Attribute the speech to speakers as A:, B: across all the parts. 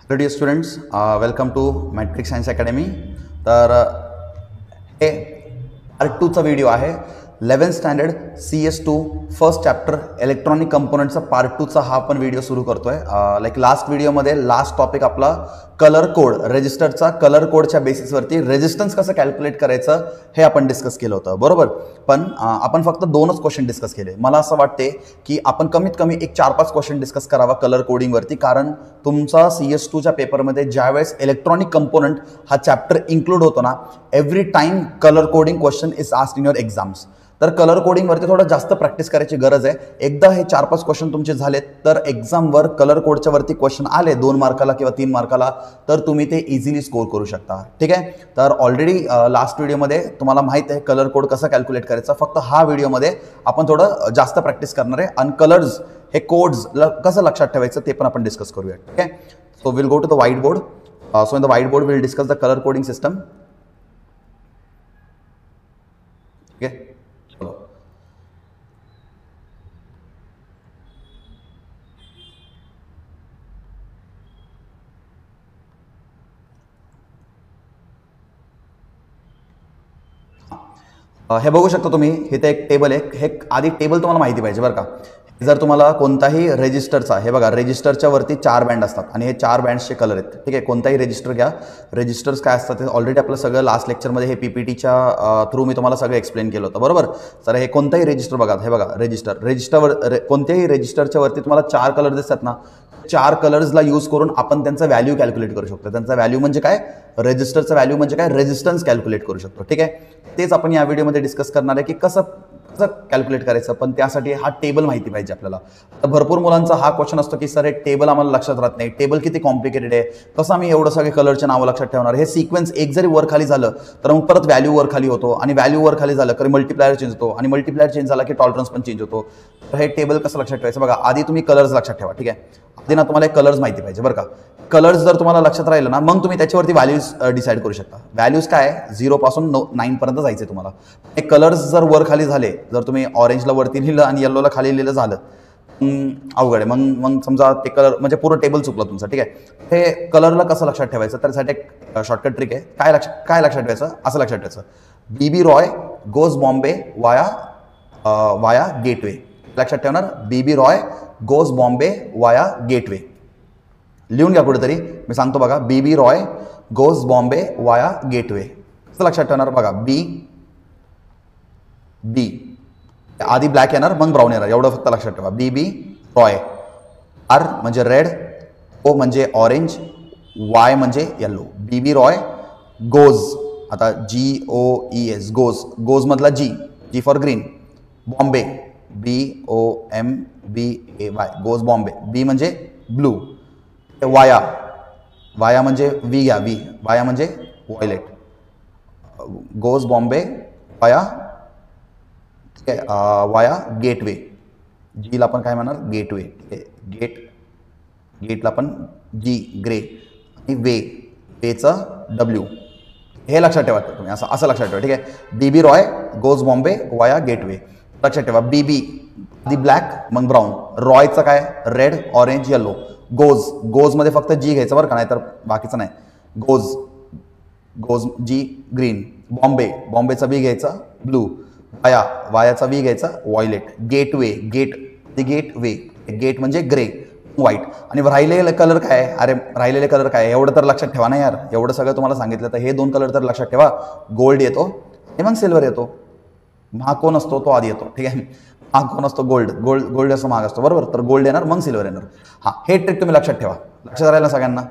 A: Hello dear students, welcome to Matrix Science Academy. तर हे part 2चा video आहे. 11th standard CS2 first chapter electronic कंपोनंटचा part 2चा हा आपण व्हिडिओ सुरू करतोय. लाईक लास्ट व्हिडिओमध्ये लास्ट टॉपिक आपला कलर कोड, रेजिस्टरचा कलर कोडच्या बेसिसवरती रेजिस्टन्स कसं कॅल्क्युलेट करायचं हे आपण डिस्कस केलं होतं, बरोबर. पण आपण फक्त 2च क्वेश्चन डिस्कस केले. मला असं वाटते की आपण कमीत कमी एक 4-5 क्वेश्चन डिस्कस करावा कलर कोडिंगवरती, कारण तुमचा CS2च्या पेपरमध्ये ज्यावेळेस इलेक्ट्रॉनिक कंपोनंट हा चॅप्टर इन्क्लूड होतो ना, every time colour coding question is asked in your exams. तर कलर कोडिंगवरती थोडं जास्त प्रॅक्टिस करायची गरज आहे. एकदा हे 4-5 क्वेश्चन तुमचे झालेत तर एक्झामवर कलर कोडच्या वरती क्वेश्चन आले 2 मार्काला किंवा 3 मार्काला तर तुम्ही ते इझिली स्कोर करू शकता. ठीक आहे. तर ऑलरेडी लास्ट व्हिडिओमध्ये तुम्हाला माहिती आहे कलर कोड कसा कॅल्क्युलेट करायचा. फक्त हा व्हिडिओमध्ये आपण थोडं जास्त प्रॅक्टिस करणार आहे आणि कलर्स हे कोड्स कसं लक्षात ठेवायचं ते पण आपण डिस्कस करूया. ठीक आहे. So will go to the whiteboard. So in the whiteboard will discuss the colour coding system. ठीक आहे. हे बघू शकता तुम्ही, इथे एक टेबल आहे. हे आधी टेबल तुम्हाला माहिती पाहिजे बरं का. जर तुम्हाला कोणताही रेजिस्टरचा, हे बघा रेजिस्टरच्या वरती 4 बँड असतात आणि हे 4 बँड्सचे कलर आहेत. ठीक आहे. कोणताही रेजिस्टर घ्या. रेजिस्टर्स काय असतात ते ऑलरेडी आपलं सगळं लास्ट लेक्चरमध्ये हे PPTच्या थ्रू मी तुम्हाला सगळं एक्सप्लेन केलं होतं, बरोबर. तर हे कोणताही रेजिस्टर बघा, हे बघा रजिस्टरवर कोणत्याही रेजिस्टरच्या वरती तुम्हाला 4 कलर दिसतात ना, 4 कलर्सला यूज करून आपण त्यांचा व्हॅल्यू कॅल्क्युलेट करू शकतो. त्यांचा व्हॅल्यू म्हणजे काय, रेजिस्टरचा व्हॅल्यू म्हणजे काय, रेजिस्टन्स कॅल्क्युलेट करू शकतो. ठीक आहे. तेच आपण या व्हिडिओमध्ये डिस्कस करणार आहे की कसं कॅल्क्युलेट करायचं. पण त्यासाठी हा टेबल माहिती पाहिजे आपल्याला. तर भरपूर मुलांचा हा क्वेश्चन असतो की सर हे टेबल आम्हाला लक्षात राहत नाही, टेबल किती कॉम्प्लिकेटेड आहे, कसं आम्ही एवढं सगळे कलरचे नावं लक्षात ठेवणार. हे सिक्वेन्स एक जरी वर खाली झालं तर मग परत व्हॅल्यू वर खाली होतो आणि व्हॅल्यू वर खाली झालं तर मल्टिप्लायर चेंज होतो आणि मल्टिप्लायर चेंज झाला की टॉलरन्स पण चेंज होतो. तर हे टेबल कसं लक्षात ठेवायचं बघा. आधी तुम्ही कलर्स लक्षात ठेवा. ठीक आहे. आधी ना तुम्हाला कलर्स माहिती पाहिजे बरं का. कलर्स जर तुम्हाला लक्षात राहिलं ना मग तुम्ही त्याच्यावरती व्हॅल्यूज डिसाईड करू शकता. व्हॅल्यूज काय 0 पासून 9 पर्यंत जायचे तुम्हाला. हे कलर्स जर वर खाली झाले, जर तुम्ही ऑरेंजला वरती लिहिलं आणि येल्लोला खाली लिहिलं झालं अवघड आहे. मग समजा ते कलर म्हणजे पूर्ण टेबल चुकलं तुमचं. ठीक आहे. हे कलरला कसं लक्षात ठेवायचं त्यासाठी एक शॉर्टकट ट्रिक आहे. काय लक्षात ठेवायचं, असं लक्षात ठेवायचं, BB रॉय गोज बॉम्बे वाया गेटवे. लक्षात ठेवणार, BB रॉय गोज बॉम्बे वाया गेटवे. लिहून घ्या कुठेतरी, मी सांगतो बघा. BB रॉय गोज बॉम्बे वाया गेटवे. कसं लक्षात ठेवणार बघा. बी आधी ब्लॅक येणार मग ब्राऊन येणार, एवढं फक्त लक्षात ठेवा. BB रॉय, R म्हणजे रेड, O म्हणजे ऑरेंज, Y म्हणजे येल्लो. BB रॉय गोज, आता GOES गोज मधला G for green. Bombay BOMBAY goes Bombay. B म्हणजे ब्लू. वाया म्हणजे V घ्या, वाया म्हणजे व्हायलेट. गोज बॉम्बे वाया, ठीक आहे, वाया गेटवे. जीला आपण काय म्हणणार, गेटवे. गेटला आपण G ग्रे आणि वेचं W. हे लक्षात ठेवा तुम्ही, असं लक्षात ठेवा. ठीक आहे. BB रॉय गोज बॉम्बे वाया गेटवे. लक्षात ठेवा. BB आधी ब्लॅक मग ब्राऊन. रॉयचं काय, रेड ऑरेंज येल्लो. गोज मध्ये फक्त G घ्यायचं बरं का, नाही तर बाकीचं नाही. गोज G ग्रीन. बॉम्बेचा B घ्यायचा ब्लू. वायाचा V घ्यायचा व्हायलेट. गेटवे गेट म्हणजे ग्रे व्हाईट. आणि राहिलेले कलर काय, अरे राहिलेले कलर काय एवढं तर लक्षात ठेवा ना यार. एवढं सगळं तुम्हाला सांगितलं तर हे 2 कलर तर लक्षात ठेवा. गोल्ड येतो आणि मग सिल्वर येतो. महाग कोण असतो तो आधी येतो. ठीक आहे. महाग कोण असतो, गोल्ड असं महाग असतो, बरोबर. तर गोल्ड येणार मग सिल्वर येणार. हां, हे ट्रिक तुम्ही लक्षात ठेवा. लक्षात राहील ना सगळ्यांना.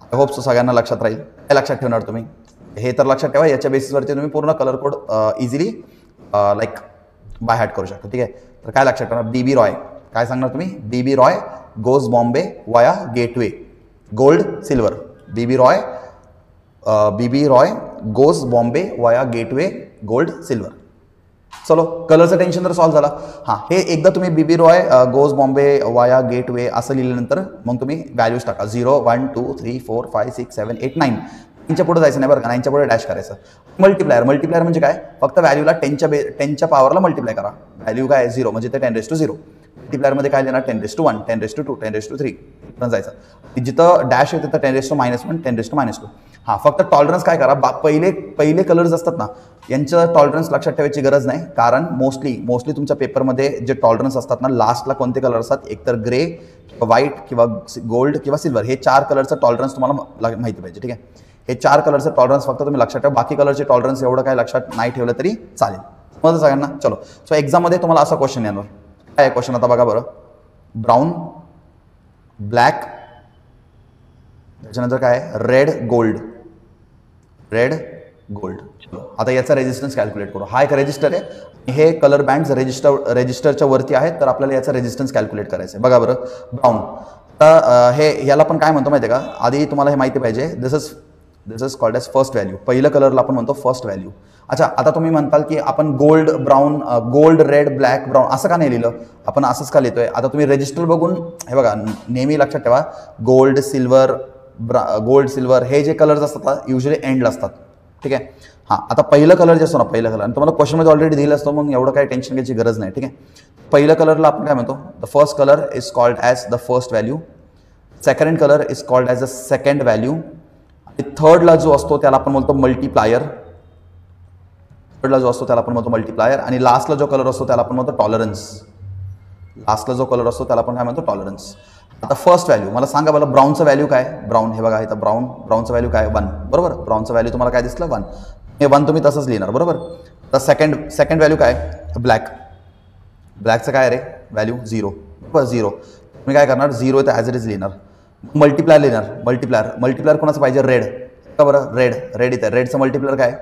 A: आय होप सो सगळ्यांना लक्षात राहील. काय लक्षात ठेवणार तुम्ही, हे तर लक्षात ठेवा. याच्या बेसिसवरती तुम्ही पूर्ण colour code easily like by heart करू शकता. ठीक आहे. तर काय लक्षात ठेवणार, BB रॉय काय सांगणार तुम्ही, BB रॉय गोज बॉम्बे वाया gateway gold silver. BB Roy goes Bombay वाया गेटवे गोल्ड सिल्वर. चलो, कलरचं टेन्शन तर सॉल्व्ह झाला. हां, हे एकदा तुम्ही BB रॉय गोज बॉम्बे वाया गेटवे असं लिहिल्यानंतर मग तुम्ही व्हॅल्यूज टाका. 0 1 2 3 4 5 6 7 8 9. 9च्या पुढे जायचं नाही बरं का. 9च्या पुढे डॅश करायचं. मल्टिप्लायर म्हणजे काय, फक्त व्हॅल्यूला 10च्या पॉवरला मल्टिप्लाय करा. व्हॅल्यू काय 0 म्हणजे ते 10⁻�0. मल्टीप्लायरमध्ये काय लिहिणार 10⁻1 10⁻2 10⁻3 पण जायचं जिथं डॅश आहे तिथं 10⁻−1 10⁻−2 हां फक्त टॉलरन्स काय करा पहिले कलर्स असतात ना यांचं टॉलरन्स लक्षात ठेवायची गरज नाही कारण मोस्टली तुमच्या पेपरमध्ये जे टॉलरन्स असतात ना लास्टला कोणते कलर असतात एकतर ग्रे किंवा व्हाईट किंवा गोल्ड किंवा सिल्वर हे 4 कलरचं टॉलरन्स तुम्हाला माहिती पाहिजे ठीक आहे हे 4 कलरचं टॉलरन्स फक्त तुम्ही लक्षात ठेवा बाकी कलरचे टॉलरन्स एवढं काय लक्षात नाही ठेवलं तरी चालेल समजलं सगळ्यांना चलो सो एक्झाममध्ये तुम्हाला असा क्वेश्चन येणार काय आहे क्वेश्चन आता बघा बरं ब्राऊन ब्लॅक त्याच्यानंतर काय रेड गोल्ड आता याचा रेजिस्टन्स कॅल्क्युलेट करू हा एक रेजिस्टर आहे हे कलर बँड्स रेजिस्टरच्या वरती आहेत तर आपल्याला याचा रेजिस्टन्स कॅल्क्युलेट करायचं आहे बघा बरं ब्राऊन आता हे याला पण काय म्हणतो माहिती आहे का आधी तुम्हाला हे माहिती पाहिजे this is called as first value पहिलं कलरला आपण म्हणतो फर्स्ट व्हॅल्यू अच्छा आता तुम्ही म्हणताल की आपण गोल्ड रेड ब्लॅक ब्राऊन असं का नाही लिहिलं आपण असंच का लिहितोय आता तुम्ही रजिस्टर बघून हे बघा नेहमी लक्षात ठेवा गोल्ड सिल्वर हे जे कलर्स असतात युजली एंडला असतात ठीक आहे हां आता पहिलं कलर जे असतो ना पहिलं कलर आणि तुम्हाला क्वेश्चनमध्ये ऑलरेडी दिलं असतो मग एवढं काही टेन्शन घ्यायची गरज नाही ठीक आहे पहिलं कलरला आपण काय म्हणतो the first colour is called as the first value second colour is called as the second value आणि थर्डला जो असतो त्याला आपण म्हणतो मल्टीप्लायर आणि लास्टला जो कलर असतो त्याला आपण म्हणतो टॉलरन्स आता फर्स्ट व्हॅल्यू मला सांगा मला ब्राऊनचं व्हॅल्यू काय ब्राऊन हे बघा इथं ब्राऊनचं व्हॅल्यू काय 1 बरोबर ब्राऊनचं व्हॅल्यू तुम्हाला काय दिसलं 1 हे 1 तुम्ही तसंच लिहिणार बरोबर तर सेकंड व्हॅल्यू काय ब्लॅकचं काय रे व्हॅल्यू 0 बरोबर 0 तुम्ही काय करणार 0 इथं ॲज इट इज लिहिणार मल्टीप्लायर कोणाचं पाहिजे रेड का बरं रेड इथे रेडचं मल्टीप्लायर काय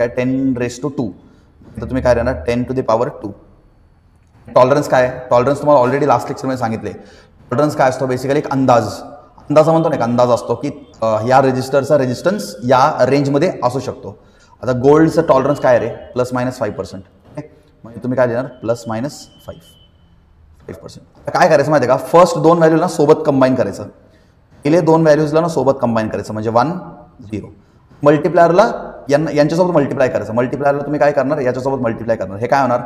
A: 10⁻². तर तुम्ही काय राहणार 10⁻². टॉलरन्स काय टॉलरन्स तुम्हाला ऑलरेडी लास्ट लेक्चरमध्ये सांगितले टॉलरन्स काय असतो बेसिकली एक अंदाज म्हणतो ना एक अंदाज असतो की या रजिस्टरचा रेजिस्टन्स या रेंजमध्ये असू शकतो आता गोल्डचं टॉलरन्स काय रे ±5% म्हणजे तुम्ही काय देणार ±5%. काय करायचं माहिती आहे का फर्स्ट 2 व्हॅल्यूला सोबत कंबाईन करायचं पहिले 2 व्हॅल्यूजला ना सोबत कंबाईन करायचं म्हणजे 1 0 मल्टीप्लायरला यांच्यासोबत मल्टिप्लाय करायचं मल्टीप्लायरला तुम्ही काय करणार याच्यासोबत मल्टिप्लाय करणार हे काय होणार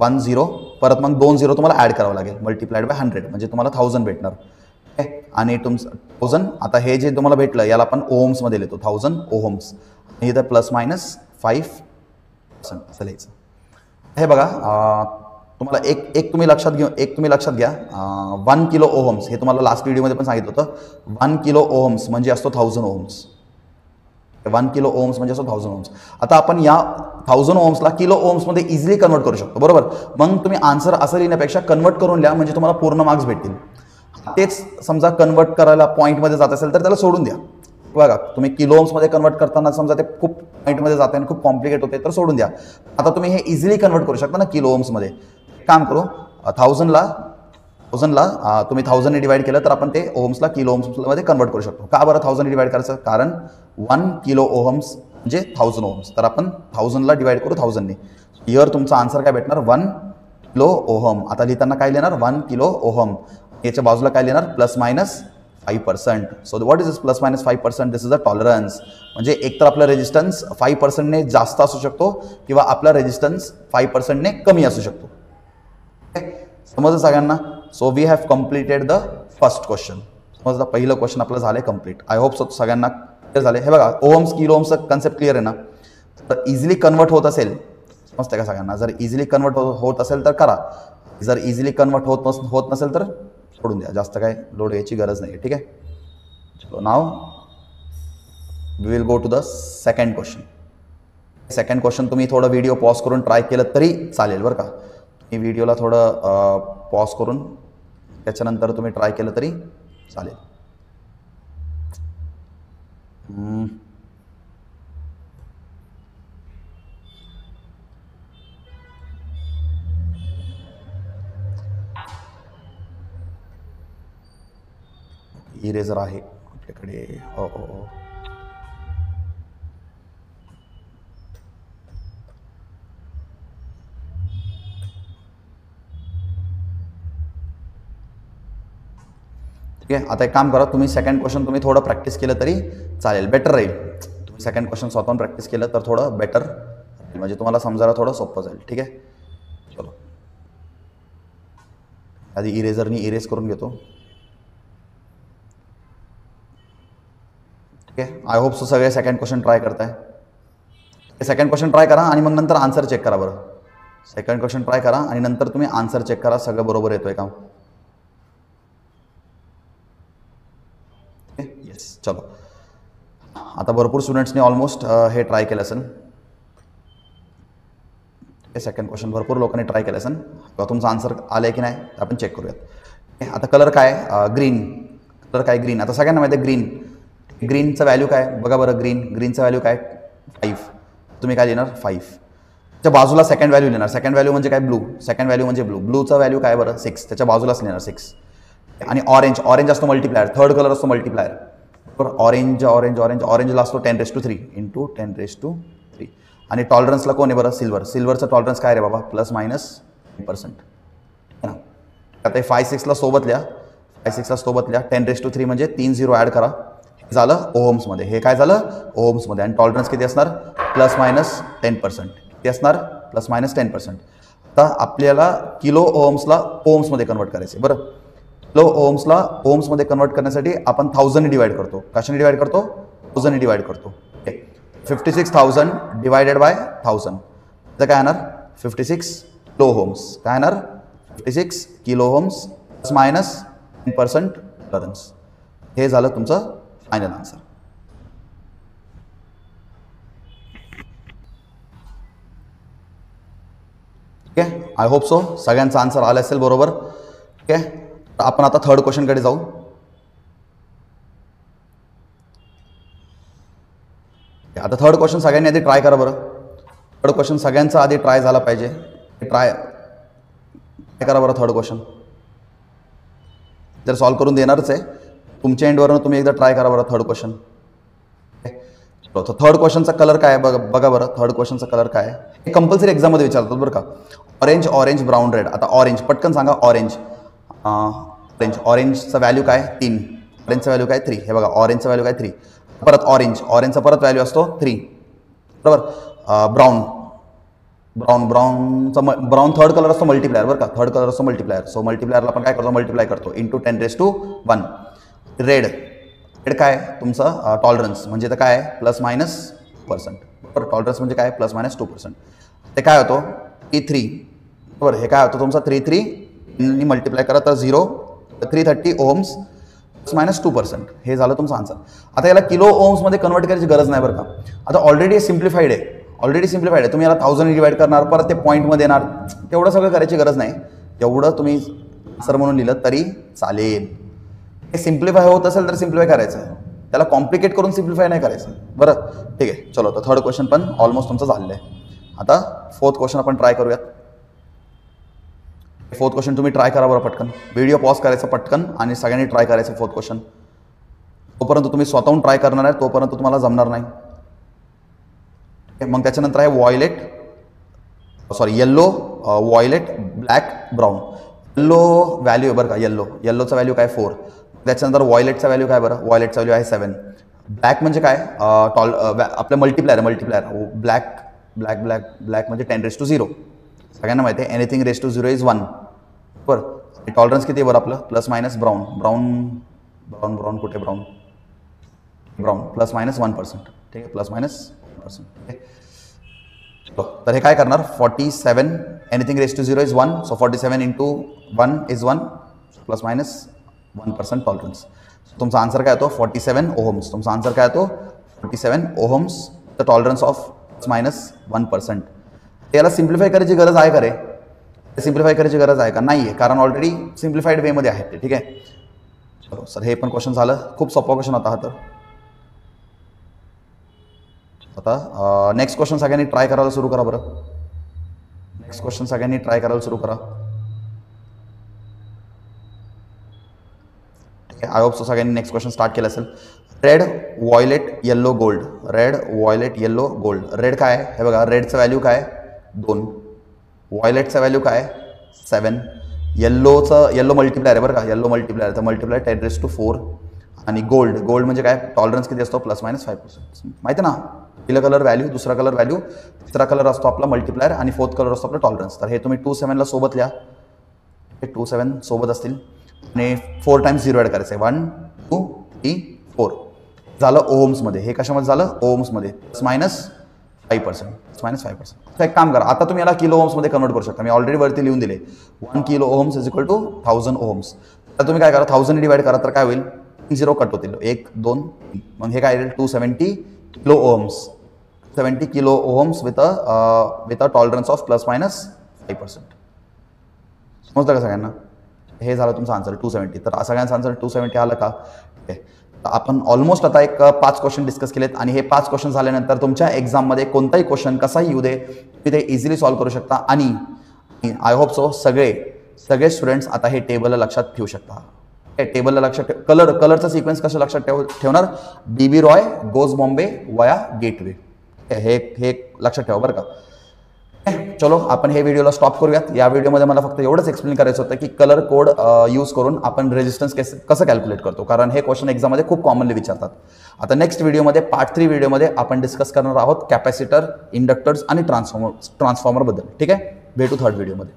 A: 1 0 परत मग 2 0 तुम्हाला ॲड करावं लागेल मल्टिप्लाइड बाय 100 म्हणजे तुम्हाला 1000 भेटणार आणि तुमचं 1000 आता हे जे तुम्हाला भेटलं याला आपण ओहम्समध्ये लिहितो 1000 ओहम्स आणि इथं ±5% असं लिहायचं हे बघा तुम्हाला एक तुम्ही लक्षात घ्या 1 किलो ओहम्स हे तुम्हाला लास्ट व्हिडिओमध्ये पण सांगितलं होतं 1 किलो ओहम्स म्हणजे असतो 1000 ओहम्स 1 किलो ओहम्स म्हणजे असं 1000 ओहम्स आता आपण या 1000 ओहम्सला किलो ओहम्समध्ये इझिली कन्वर्ट करू शकतो बरोबर मग तुम्ही आन्सर असं लिहिण्यापेक्षा कन्वर्ट करून लिहा म्हणजे तुम्हाला पूर्ण मार्क्स भेटतील तेच समजा कन्वर्ट करायला पॉईंटमध्ये जात असेल तर त्याला सोडून द्या बघा तुम्ही किलो ओहम्समध्ये कन्वर्ट करताना समजा ते खूप पॉईंटमध्ये जाते आणि खूप कॉम्प्लिकेट होते तर सोडून द्या आता तुम्ही हे इझिली कन्वर्ट करू शकता ना किलो ओहम्समध्ये काम करू 1000ला तुम्ही 1000 ने डिवाइड केलं तर आपण ते ओहम्सला किलो ओहम्समध्ये कन्वर्ट करू शकतो का बरं 1000 ने डिवाइड करायचं कारण 1 किलो ओहम्स म्हणजे 1000 ओहम्स तर आपण 1000ला डिवाइड करू 1000 ने हिअर तुमचा आन्सर काय भेटणार 1 किलो ओहम आता लिहिताना काय लिहिणार 1 किलो ओहम याच्या बाजूला काय लिहिणार +−5%. So what is this +−5%? This is a tolerance म्हणजे एकतर आपला रेजिस्टन्स 5% ने जास्त असू शकतो किंवा आपला रेजिस्टन्स 5% ने कमी असू शकतो समजलं सगळ्यांना so we have completed the first question समजलं पहिलं क्वेश्चन आपलं झालं कम्प्लीट आय होप सो सगळ्यांना क्लिअर झाले हे बघा ओहम्स किलो ओहम्सचं कन्सेप्ट क्लिअर आहे ना तर इझिली कन्वर्ट होत असेल समजतं का सगळ्यांना जर इझिली कन्वर्ट होत असेल तर करा जर इझिली कन्वर्ट होत नसेल तर सोडून द्या जास्त काय लोड घ्यायची गरज नाही ठीक आहे चलो now we will go to the second question तुम्ही थोडं व्हिडिओ पॉज करून ट्राय केलं तरी चालेल बरं का तुम्ही व्हिडिओला थोडं पॉज करून त्याच्यानंतर तुम्ही ट्राय केलं तरी चालेल इरेजर आहे आपल्याकडे ठीक आहे आता एक काम करा तुम्ही सेकंड क्वेश्चन तुम्ही थोडं प्रॅक्टिस केलं तरी चालेल बेटर राहील तुम्ही सेकंड क्वेश्चन स्वतःहून प्रॅक्टिस केलं तर थोडं बेटर म्हणजे तुम्हाला समजायला थोडं सोपं जाईल ठीक आहे चलो आधी इरेझरनी इरेज करून घेतो. ठीक आहे, आय होप सो सगळे सेकंड क्वेश्चन ट्राय करताय. सेकंड क्वेश्चन ट्राय करा आणि मग नंतर आन्सर चेक करा. बरं, सेकंड क्वेश्चन ट्राय करा आणि नंतर तुम्ही आन्सर चेक करा सगळं बरोबर येतोय का. येस, चलो. आता भरपूर स्टुडंट्सनी ऑलमोस्ट हे ट्राय केलं असेल. सेकंड क्वेश्चन भरपूर लोकांनी ट्राय केलं असेल. तुमचं आन्सर आलं की नाही आपण चेक करूयात. आता कलर काय, ग्रीन. कलर काय, ग्रीन. आता सगळ्यांना माहिती आहे ग्रीन. ग्रीनचं व्हॅल्यू काय बघा बरं. ग्रीनचं व्हॅल्यू काय 5. तुम्ही काय लिहिणार 5. त्याच्या बाजूला सेकंड व्हॅल्यू लिहिणार. सेकंड व्हॅल्यू म्हणजे काय ब्लू. सेकंड व्हॅल्यू म्हणजे ब्लू. ब्लूचा व्हॅल्यू काय बरं 6. त्याच्या बाजूलाच लिहिणार 6. आणि ऑरेंज. ऑरेंज असतो मल्टीप्लायर. थर्ड कलर असतो मल्टीप्लायर. बरोबर, ऑरेंज ऑरेंज ऑरेंज ऑरेंजला असतो 10⁻³ इंटू 10⁻³ आणि टॉलरन्सला कोण आहे बरं सिल्वर. सिल्वरचं टॉलरन्स काय रे बाबा ±10%. आता 5 6ला सोबत लिहा. 5 6ला सोबत लिहा. 10⁻³ म्हणजे 3 0 ॲड करा. हे झालं ओहम्समध्ये. हे काय झालं ओहम्समध्ये. आणि टॉलरन्स किती असणार ±10%. किती असणार ±10%. आता आपल्याला किलो ओहम्सला ओहम्समध्ये कन्वर्ट करायचे. बरं, किलो ओहम्सला ओहम्समध्ये कन्वर्ट करण्यासाठी आपण 1000 डिवाइड करतो. कशाने डिवाइड करतो 1000 डिवाइड करतो. 56,000 डिवायडेड बाय 1000. तर काय येणार 56 किलो ओहम्स. काय येणार 56 किलो ओहम्स ±10% टॉलरन्स. हे झालं तुमचं फायनल आन्सर. ठीक आहे, आय होप सो सगळ्यांचा आन्सर आला असेल बरोबर. ठीक आहे, आपण आता थर्ड क्वेश्चनकडे जाऊ. आता थर्ड क्वेश्चन सगळ्यांनी आधी ट्राय करा बरं. थर्ड क्वेश्चन सगळ्यांचा आधी ट्राय झाला पाहिजे. ट्राय करा बरं थर्ड क्वेश्चन. जर सॉल्व्ह करून देणारच आहे तुमच्या एंडवरून तुम्ही एकदा ट्राय करा बरं थर्ड क्वेश्चन. थर्ड क्वेश्चनचा कलर काय आहे बघा बरं. थर्ड क्वेश्चनचा कलर काय आहे हे कंपल्सरी एक्झाममध्ये विचारतात बरं का. Orange orange brown red. आता ऑरेंज पटकन सांगा. ऑरेंज ऑरेंज ऑरेंजचा व्हॅल्यू काय 3. ऑरेंजचा व्हॅल्यू काय 3. हे बघा ऑरेंजचा व्हॅल्यू काय 3. परत ऑरेंज. ऑरेंजचा परत व्हॅल्यू असतो 3. बरोबर. ब्राऊन ब्राऊन ब्राऊनचा ब्राऊन थर्ड कलर असतो मल्टीप्लायर. बरं का, थर्ड कलर असतो मल्टीप्लायर. सो मल्टीप्लायरला आपण काय करतो मल्टिप्लाय करतो इंटू 10⁻1. रेड. रेड काय तुमचं टॉलरन्स म्हणजे तर काय आहे ±2%. बरोबर, टॉलरन्स म्हणजे काय ±2%. ते काय होतो 3. बरोबर, हे काय होतं तुमचा 3 मल्टिप्लाय करा तर 0 330 ओहम्स ±2%. हे झालं तुमचं आन्सर. आता याला किलो ओहम्समध्ये कन्वर्ट करायची गरज नाही बरं का. आता ऑलरेडी सिम्प्लिफाईड आहे. तुम्ही याला 1000 डिवाइड करणार परत ते पॉईंटमध्ये येणार. तेवढं सगळं करायची गरज नाही. एवढं तुम्ही आन्सर म्हणून लिहिलं तरी चालेल. हे सिम्प्लिफाय होत असेल तर सिम्प्लिफाय करायचं. त्याला कॉम्प्लिकेट करून सिम्प्लिफाय नाही करायचं. बरं, ठीक आहे. चलो, तर थर्ड क्वेश्चन पण ऑलमोस्ट तुमचं झालेलं आहे. आता फोर्थ क्वेश्चन आपण ट्राय करूयात. फोर्थ क्वेश्चन तुम्ही ट्राय करा बरं पटकन. व्हिडिओ पॉज करायचं पटकन आणि सगळ्यांनी ट्राय करायचं फोर्थ क्वेश्चन. तोपर्यंत तुम्ही स्वतःहून ट्राय करणार आहे तोपर्यंत तुम्हाला जमणार नाही. मग त्याच्यानंतर आहे yellow violet black brown. Yellow value आहे बरं का. येल्लोचा व्हॅल्यू काय 4. त्याच्यानंतर व्हायलेटचा व्हॅल्यू काय बरं. व्हायलेटचा व्हॅल्यू आहे 7. ब्लॅक म्हणजे काय आपलं multiplier. Black black black black म्हणजे 10⁻0. सगळ्यांना माहिती आहे एनिथिंग रेस टू 0 इज 1. बरं, टॉलरन्स किती आहे बरं आपलं ±. ब्राऊन कुठे ब्राऊन ±1%. ठीक आहे, ±1%. तर हे काय करणार 47 anything raise to 0 is 1. So 47 into 1 is 1 ±1% tolerance. तुमचा आन्सर काय येतो 47 ओहम्स. तुमचा आन्सर काय येतो 47 ओहम्स द टॉलरन्स ऑफ ±1%. याला सिम्प्लिफाय करायची गरज आहे का रे. सिम्प्लिफाय करायची गरज आहे का नाही आहे, कारण ऑलरेडी सिम्प्लिफाईड वेमध्ये आहे ते. ठीक आहे, चलो सर हे पण क्वेश्चन झालं. खूप सोपा क्वेश्चन होता हा. तर आता नेक्स्ट क्वेश्चन सगळ्यांनी ट्राय करायला सुरू करा बरं. नेक्स्ट क्वेश्चन सगळ्यांनी ट्राय करायला सुरू करा. आय होप सो सगळ्यांनी नेक्स्ट क्वेश्चन स्टार्ट केलं असेल. Red violet yellow gold. Red violet yellow gold. Red काय आहे हे बघा. रेडचं व्हॅल्यू काय 2. व्हायलेटचा व्हॅल्यू काय 7. येल्लो मल्टिप्लायर आहे बरं का. येल्लो मल्टिप्लायर तर मल्टिप्लायर 10⁻4. आणि गोल्ड म्हणजे काय टॉलरन्स किती असतो ±5%. माहिती ना. पहिला कलर व्हॅल्यू, दुसरा कलर व्हॅल्यू, तिसरा कलर असतो आपला मल्टिप्लायर आणि फोर्थ कलर असतो आपला टॉलरन्स. तर हे तुम्ही 27 ला सोबत लिहा. हे 2 7 सोबत असतील आणि 4 टाइम्स 0 ॲड करायचं आहे. 1 2 3 4 झालं ओहम्समध्ये. हे कशामध्ये झालं? ओहम्समध्ये. -5%. तर एक काम करा, आता तुम्ही याला किलो ओहम्समध्ये कन्वर्ट करू शकता. मी ऑलरेडी वरती लिहून दिले 1 kilo ohms is equal to 1000 ohms. तर तुम्ही काय करा, 1000 डिवाइड करा तर काय होईल? 0 कट होतील. 1 2 3. मग हे काय येईल? 270 kilo ohms. 70 kilo ohms with a tolerance of ±5%. समजलं का सगळ्यांना? हे झालं तुमचं आन्सर 270. तर सगळ्यांचं आन्सर 270 आलं का? ठीक आहे. आपण ऑलमोस्ट आता एक 5 क्वेश्चन डिस्कस केलेत आणि हे 5 क्वेश्चन झाल्यानंतर तुमच्या एक्झाममध्ये कोणताही क्वेश्चन कसाही येऊ दे तुम्ही ते इझिली सॉल्व्ह करू शकता. आणि आय होप सो सगळे स्टुडंट्स आता हे टेबल लक्षात ठेवू शकता. टेबलला लक्षात ठेव. कलरचा सिक्वेन्स कसं लक्षात ठेवणार? बीबी रॉय गोज बॉम्बे वया गेटवे. हे लक्षात ठेवा बरं का. चलो आपण हे व्हिडिओला स्टॉप करूयात. या व्हिडिओमध्ये मला फक्त एवढंच एक्सप्लेन करायचं होतं की कलर कोड यूज करून आपण रेजिस्टन्स कसं कॅल्क्युलेट करतो, कारण हे क्वेश्चन एक्झाममध्ये खूप कॉमनली विचारतात. आता नेक्स्ट व्हिडिओमध्ये पार्ट 3 व्हिडिओमध्ये आपण डिस्कस करणार आहोत कॅपॅसिटर, इंडक्टर्स आणि ट्रान्सफॉर्मर बद्दल. ठीक आहे, भेटू थर्ड व्हिडिओमध्ये.